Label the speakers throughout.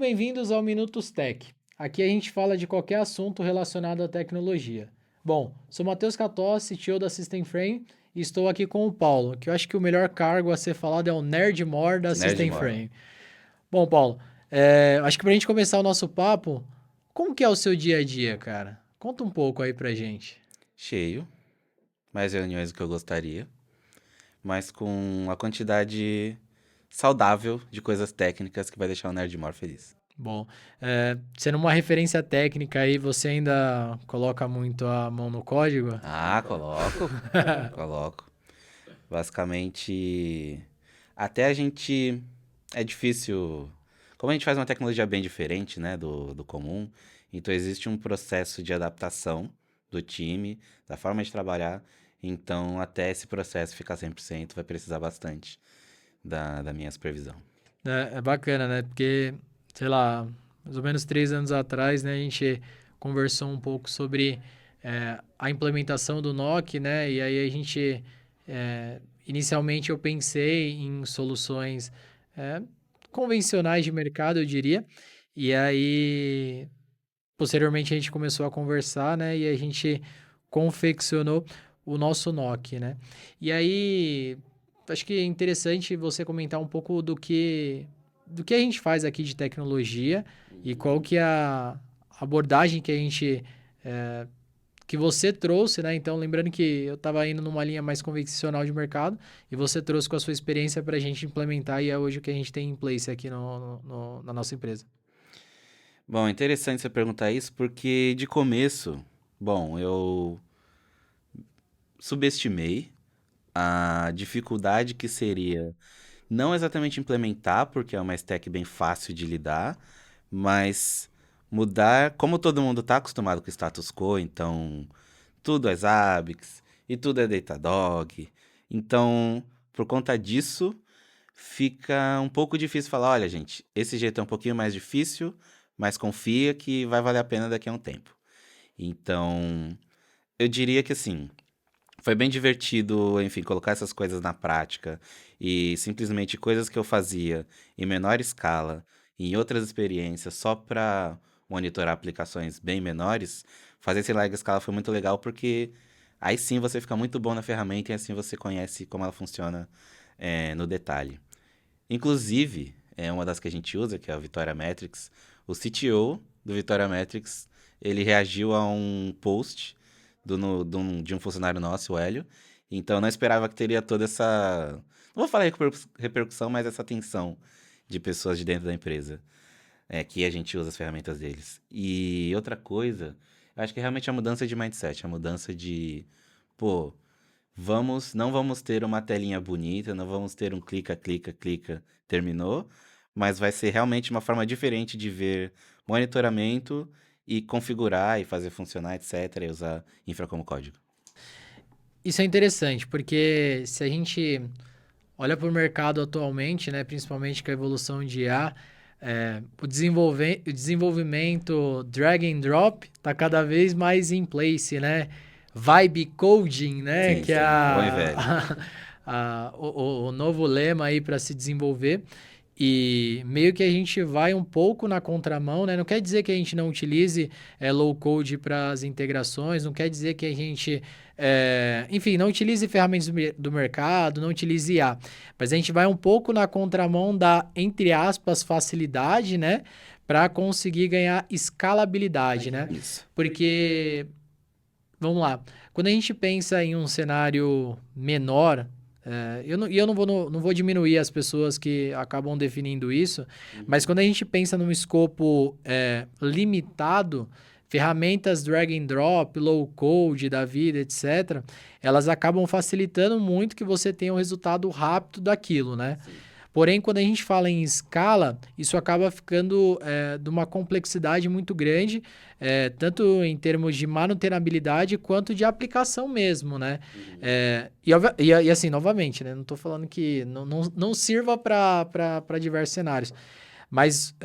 Speaker 1: bem-vindos ao Minutos Tech. Aqui a gente fala de qualquer assunto relacionado à tecnologia. Bom, sou Matheus Catossi, CTO da System Frame, e estou aqui com o Paulo, que eu acho que o melhor cargo a ser falado é o Nerd More da System
Speaker 2: Nerdmore.
Speaker 1: Frame. Bom, Paulo, acho que pra gente começar o nosso papo, como que é o seu dia a dia, cara? Conta um pouco aí pra gente.
Speaker 2: Cheio, mais reuniões do que eu gostaria, mas com a quantidade saudável de coisas técnicas que vai deixar o Nerdmore feliz.
Speaker 1: Bom, sendo uma referência técnica aí, você ainda coloca muito a mão no código?
Speaker 2: Ah, coloco, coloco. Basicamente, até a gente. É difícil. Como a gente faz uma tecnologia bem diferente, né, do comum, então existe um processo de adaptação do time, da forma de trabalhar. Então, até esse processo ficar 100%, vai precisar bastante da minha supervisão.
Speaker 1: É bacana, né? Porque, sei lá, mais ou menos 3 anos atrás, né, a gente conversou um pouco sobre a implementação do NOC, né? E aí a gente, inicialmente eu pensei em soluções é, convencionais de mercado, eu diria. E aí, posteriormente a gente começou a conversar, né? E a gente confeccionou o nosso NOC, né? E aí, acho que é interessante você comentar um pouco do que a gente faz aqui de tecnologia e qual que é a abordagem que a gente que você trouxe, né? Então, lembrando que eu estava indo numa linha mais convencional de mercado e você trouxe com a sua experiência para a gente implementar e é hoje o que a gente tem em place aqui na nossa empresa.
Speaker 2: Bom, interessante você perguntar isso, porque de começo, bom, eu subestimei a dificuldade que seria não exatamente implementar, porque é uma stack bem fácil de lidar, mas mudar, como todo mundo está acostumado com o status quo, então tudo é Zabbix e tudo é Datadog. Então, por conta disso, fica um pouco difícil falar, olha, gente, esse jeito é um pouquinho mais difícil, mas confia que vai valer a pena daqui a um tempo. Então, eu diria que assim, foi bem divertido, enfim, colocar essas coisas na prática e simplesmente coisas que eu fazia em menor escala, em outras experiências, só para monitorar aplicações bem menores, fazer esse larga escala foi muito legal porque aí sim você fica muito bom na ferramenta e assim você conhece como ela funciona no detalhe. Inclusive, é uma das que a gente usa, que é a Vitória Metrics, o CTO do Vitória Metrics, ele reagiu a um post de um funcionário nosso, o Hélio. Então, não esperava que teria toda essa. Não vou falar repercussão, mas essa atenção de pessoas de dentro da empresa. Que a gente usa as ferramentas deles. E outra coisa, eu acho que é realmente a mudança de mindset, a mudança de. Pô, não vamos ter uma telinha bonita, não vamos ter um clica, clica, clica, terminou, mas vai ser realmente uma forma diferente de ver monitoramento e configurar e fazer funcionar, etc, e usar infra como código.
Speaker 1: Isso é interessante, porque se a gente olha para o mercado atualmente, né, principalmente com a evolução de IA, o desenvolvimento drag and drop está cada vez mais em place, né? Vibe coding, né,
Speaker 2: Sim,
Speaker 1: que é
Speaker 2: sim, bom e velho.
Speaker 1: o novo lema aí para se desenvolver. E meio que a gente vai um pouco na contramão, né? Não quer dizer que a gente não utilize low code para as integrações, não quer dizer que a gente, enfim, não utilize ferramentas do mercado, não utilize IA. Mas a gente vai um pouco na contramão da, entre aspas, facilidade, né? Para conseguir ganhar escalabilidade, né?
Speaker 2: Isso.
Speaker 1: Porque, vamos lá, quando a gente pensa em um cenário menor, não vou diminuir as pessoas que acabam definindo isso, mas quando a gente pensa num escopo limitado, ferramentas drag and drop, low code da vida, etc., elas acabam facilitando muito que você tenha um resultado rápido daquilo, né?
Speaker 2: Sim.
Speaker 1: Porém, quando a gente fala em escala, isso acaba ficando de uma complexidade muito grande, tanto em termos de manutenabilidade quanto de aplicação mesmo, né?
Speaker 2: Uhum.
Speaker 1: E assim, novamente, né? Não estou falando que não sirva para diversos cenários, mas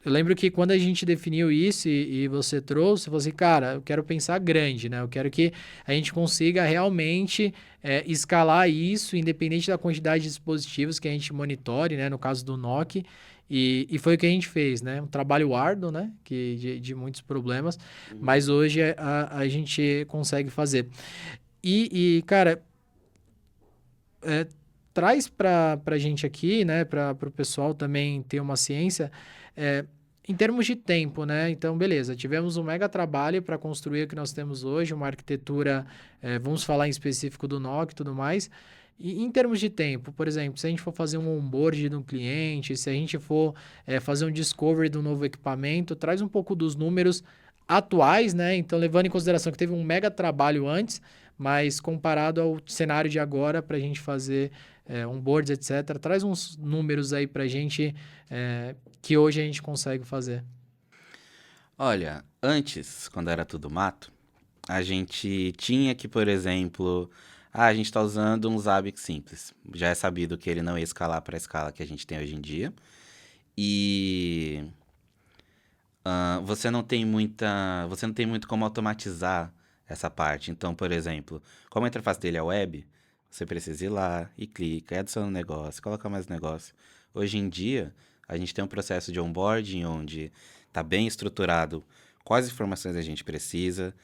Speaker 1: eu lembro que quando a gente definiu isso e você trouxe, você falou assim, cara, eu quero pensar grande, né? Eu quero que a gente consiga realmente escalar isso, independente da quantidade de dispositivos que a gente monitore, né? No caso do NOC. E foi o que a gente fez, né? Um trabalho árduo, né? De muitos problemas,
Speaker 2: Uhum.
Speaker 1: mas hoje a gente consegue fazer. Cara, é, traz para a gente aqui, né, para o pessoal também ter uma ciência, é, em termos de tempo, né? Então, beleza, tivemos um mega trabalho para construir o que nós temos hoje, uma arquitetura, vamos falar em específico do NOC e tudo mais. E em termos de tempo, por exemplo, se a gente for fazer um onboard de um cliente, se a gente for fazer um discovery de um novo equipamento, traz um pouco dos números atuais, né? Então, levando em consideração que teve um mega trabalho antes, mas comparado ao cenário de agora, para a gente fazer onboards, etc., traz uns números aí para a gente que hoje a gente consegue fazer.
Speaker 2: Olha, antes, quando era tudo mato, a gente tinha que, por exemplo, a gente está usando um Zabbix simples. Já é sabido que ele não ia escalar para a escala que a gente tem hoje em dia. E você não tem muito como automatizar essa parte. Então, por exemplo, como a interface dele é web, você precisa ir lá e clica, e adiciona um negócio, coloca mais negócio. Hoje em dia, a gente tem um processo de onboarding onde está bem estruturado quais informações a gente precisa,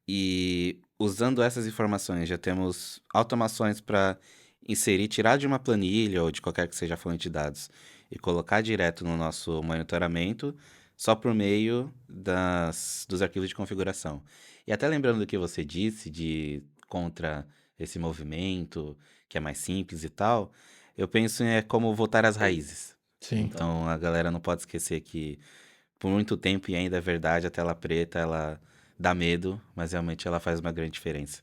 Speaker 2: e usando essas informações já temos automações para inserir, tirar de uma planilha ou de qualquer que seja a fonte de dados e colocar direto no nosso monitoramento só por meio dos arquivos de configuração. E até lembrando do que você disse de contra esse movimento, que é mais simples e tal, eu penso em como voltar às raízes.
Speaker 1: Sim.
Speaker 2: Então a galera não pode esquecer que por muito tempo, e ainda é verdade, a tela preta, ela dá medo, mas realmente ela faz uma grande diferença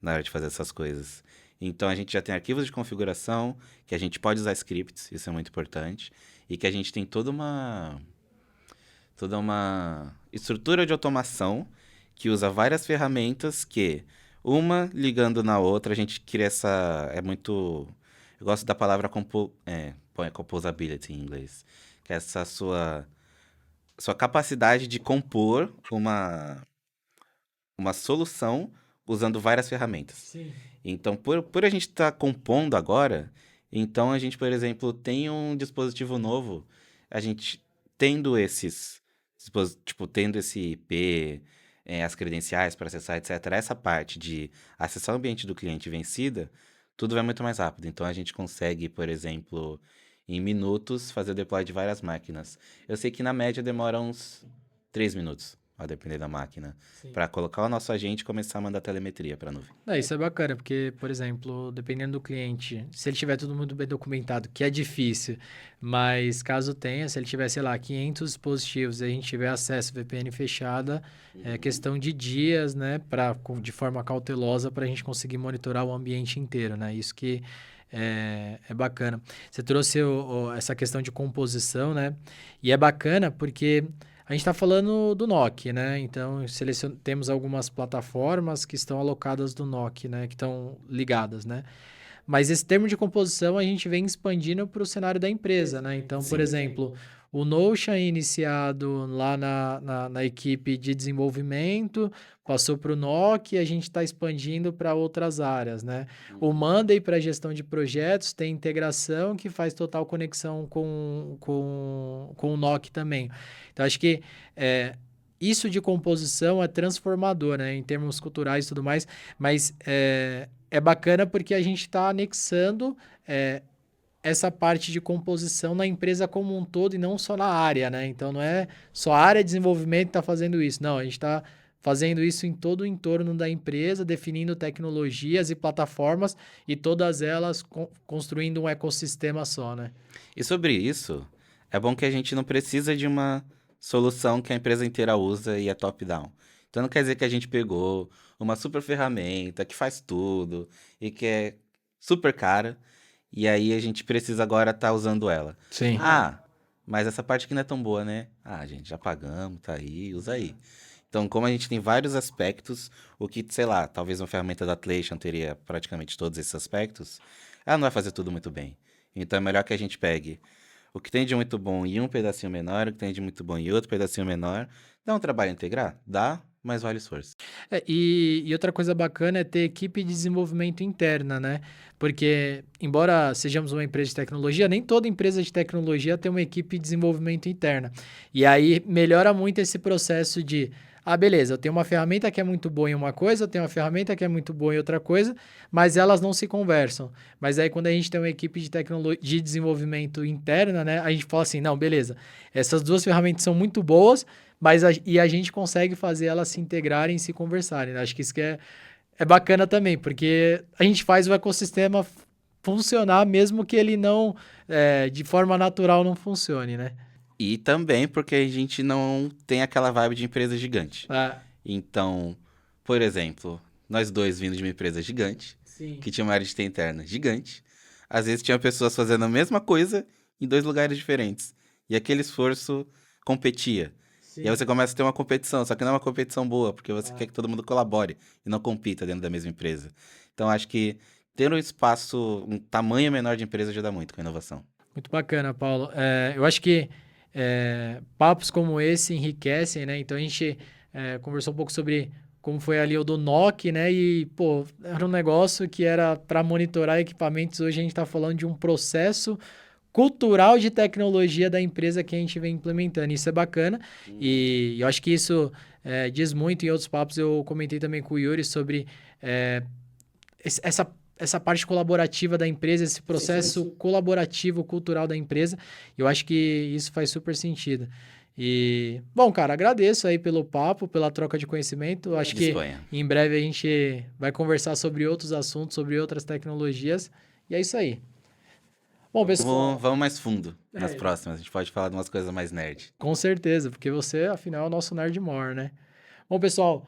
Speaker 2: na hora de fazer essas coisas. Então a gente já tem arquivos de configuração, que a gente pode usar scripts, isso é muito importante, e que a gente tem toda uma estrutura de automação que usa várias ferramentas que, uma ligando na outra, a gente cria essa. É muito. Eu gosto da palavra põe composability em inglês, que é essa sua capacidade de compor uma solução usando várias ferramentas.
Speaker 1: Sim.
Speaker 2: Então, por a gente estar compondo agora, então a gente, por exemplo, tem um dispositivo novo, a gente tendo tipo, tendo esse IP, as credenciais para acessar, etc., essa parte de acessar o ambiente do cliente vencida, tudo vai muito mais rápido. Então, a gente consegue, por exemplo, em minutos, fazer o deploy de várias máquinas. Eu sei que na média demora uns 3 minutos, a depender da máquina,
Speaker 1: Sim.
Speaker 2: para colocar o nosso agente e começar a mandar telemetria para a nuvem.
Speaker 1: Isso é bacana, porque, por exemplo, dependendo do cliente, se ele tiver tudo muito bem documentado, que é difícil, mas caso tenha, se ele tiver, sei lá, 500 dispositivos e a gente tiver acesso VPN fechada, é questão de dias, né, de forma cautelosa, para a gente conseguir monitorar o ambiente inteiro, né? Isso que é bacana. Você trouxe essa questão de composição, né? E é bacana porque a gente está falando do NOC, né? Então, temos algumas plataformas que estão alocadas do NOC, né? Que estão ligadas, né? Mas esse termo de composição a gente vem expandindo para o cenário da empresa, né? Então, por
Speaker 2: Sim.
Speaker 1: exemplo, o Notion é iniciado lá na equipe de desenvolvimento, passou para o NOC e a gente está expandindo para outras áreas, né? O Monday para gestão de projetos tem integração que faz total conexão com o NOC também. Então, acho que isso de composição é transformador, né? Em termos culturais e tudo mais, mas é bacana porque a gente está anexando essa parte de composição na empresa como um todo e não só na área, né? Então não é só a área de desenvolvimento que está fazendo isso, não. A gente está fazendo isso em todo o entorno da empresa, definindo tecnologias e plataformas e todas elas construindo um ecossistema só, né?
Speaker 2: E sobre isso, é bom que a gente não precisa de uma solução que a empresa inteira usa e é top-down. Então não quer dizer que a gente pegou uma super ferramenta que faz tudo e que é super cara, e aí a gente precisa agora estar usando ela.
Speaker 1: Sim.
Speaker 2: Ah, mas essa parte aqui não é tão boa, né? Ah, gente, já pagamos, tá aí, usa aí. Então, como a gente tem vários aspectos, o que, sei lá, talvez uma ferramenta da Atlassian teria praticamente todos esses aspectos, ela não vai fazer tudo muito bem. Então é melhor que a gente pegue o que tem de muito bom em um pedacinho menor, o que tem de muito bom em outro pedacinho menor. Dá um trabalho integrar? Dá, mas vale o esforço.
Speaker 1: E outra coisa bacana é ter equipe de desenvolvimento interna, né? Porque, embora sejamos uma empresa de tecnologia, nem toda empresa de tecnologia tem uma equipe de desenvolvimento interna. E aí melhora muito esse processo de, beleza, eu tenho uma ferramenta que é muito boa em uma coisa, eu tenho uma ferramenta que é muito boa em outra coisa, mas elas não se conversam. Mas aí quando a gente tem uma equipe de desenvolvimento interna, né? A gente fala assim, não, beleza, essas duas ferramentas são muito boas, e a gente consegue fazer elas se integrarem e se conversarem, né? Acho que isso que é bacana também, porque a gente faz o ecossistema funcionar mesmo que ele não, de forma natural, não funcione, né?
Speaker 2: E também porque a gente não tem aquela vibe de empresa gigante.
Speaker 1: Ah,
Speaker 2: Então, por exemplo, nós dois vindo de uma empresa gigante,
Speaker 1: sim,
Speaker 2: que tinha uma área de TI interna gigante, às vezes tinha pessoas fazendo a mesma coisa em dois lugares diferentes. E aquele esforço competia. E aí
Speaker 1: sim.
Speaker 2: você começa a ter uma competição, só que não é uma competição boa, porque você
Speaker 1: Ah,
Speaker 2: quer que todo mundo colabore e não compita dentro da mesma empresa. Então, acho que ter um espaço, um tamanho menor de empresa ajuda muito com a inovação.
Speaker 1: muito bacana, Paulo. Eu acho que papos como esse enriquecem, né? Então a gente conversou um pouco sobre como foi ali o do NOC, né? E, pô, era um negócio que era para monitorar equipamentos. Hoje a gente está falando de um processo cultural de tecnologia da empresa que a gente vem implementando. Isso é bacana e eu acho que isso diz muito. Em outros papos eu comentei também com o Yuri sobre eh, essa parte colaborativa da empresa, esse processo colaborativo cultural da empresa. Eu acho que isso faz super sentido. E, bom, cara, agradeço aí pelo papo, pela troca de conhecimento. Acho que
Speaker 2: Disponha.
Speaker 1: em breve a gente vai conversar sobre outros assuntos, sobre outras tecnologias. E é isso aí. Bom, pessoal,
Speaker 2: Vamos mais fundo nas
Speaker 1: é,
Speaker 2: próximas. A gente pode falar de umas coisas mais nerd.
Speaker 1: com certeza, porque você, afinal, é o nosso nerd more, né? Bom, pessoal,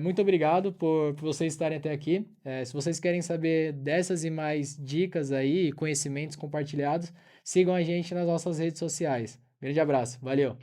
Speaker 1: muito obrigado por vocês estarem até aqui. Se vocês querem saber dessas e mais dicas aí, conhecimentos compartilhados, sigam a gente nas nossas redes sociais. Grande abraço, valeu!